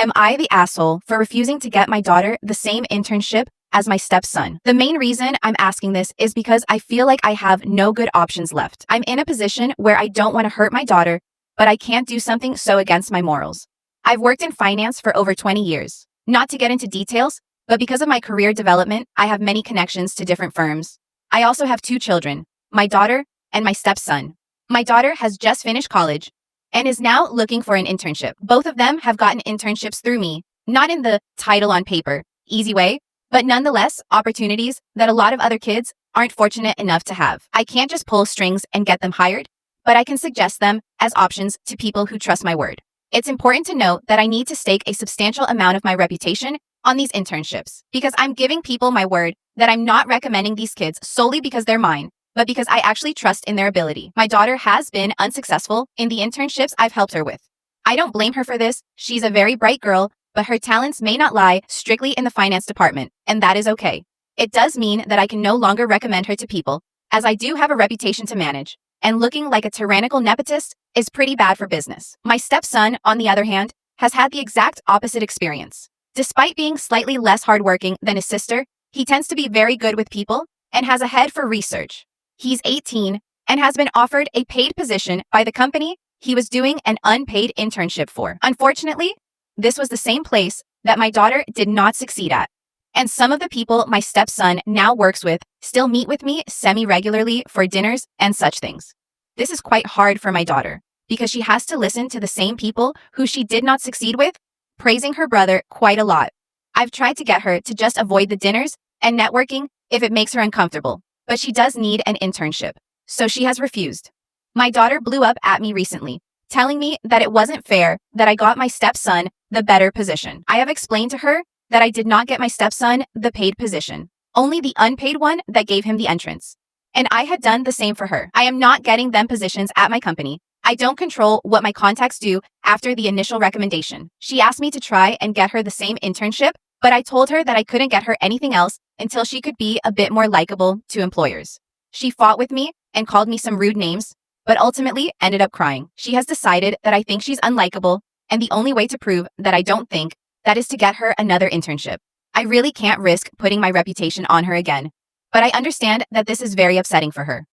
Am I the asshole for refusing to get my daughter the same internship as my stepson? The main reason I'm asking this is because I feel like I have no good options left. I'm in a position where I don't want to hurt my daughter, but I can't do something so against my morals. I've worked in finance for over 20 years. Not to get into details, but because of my career development, I have many connections to different firms. I also have 2 children, my daughter and my stepson. My daughter has just finished college and is now looking for an internship. Both of them have gotten internships through me, not in the title on paper, easy way, but nonetheless, opportunities that a lot of other kids aren't fortunate enough to have. I can't just pull strings and get them hired, but I can suggest them as options to people who trust my word. It's important to note that I need to stake a substantial amount of my reputation on these internships because I'm giving people my word that I'm not recommending these kids solely because they're mine, but because I actually trust in their ability. My daughter has been unsuccessful in the internships I've helped her with. I don't blame her for this. She's a very bright girl, but her talents may not lie strictly in the finance department, and that is okay. It does mean that I can no longer recommend her to people, as I do have a reputation to manage, and looking like a tyrannical nepotist is pretty bad for business. My stepson, on the other hand, has had the exact opposite experience. Despite being slightly less hardworking than his sister, he tends to be very good with people and has a head for research. He's 18 and has been offered a paid position by the company he was doing an unpaid internship for. Unfortunately, this was the same place that my daughter did not succeed at. And some of the people my stepson now works with still meet with me semi-regularly for dinners and such things. This is quite hard for my daughter because she has to listen to the same people who she did not succeed with, praising her brother quite a lot. I've tried to get her to just avoid the dinners and networking if it makes her uncomfortable, but she does need an internship, so she has refused. My daughter blew up at me recently, telling me that it wasn't fair that I got my stepson the better position. I have explained to her that I did not get my stepson the paid position, only the unpaid one that gave him the entrance. And I had done the same for her. I am not getting them positions at my company. I don't control what my contacts do after the initial recommendation. She asked me to try and get her the same internship, but I told her that I couldn't get her anything else until she could be a bit more likable to employers. She fought with me and called me some rude names, but ultimately ended up crying. She has decided that I think she's unlikable, and the only way to prove that I don't think that is to get her another internship. I really can't risk putting my reputation on her again, but I understand that this is very upsetting for her.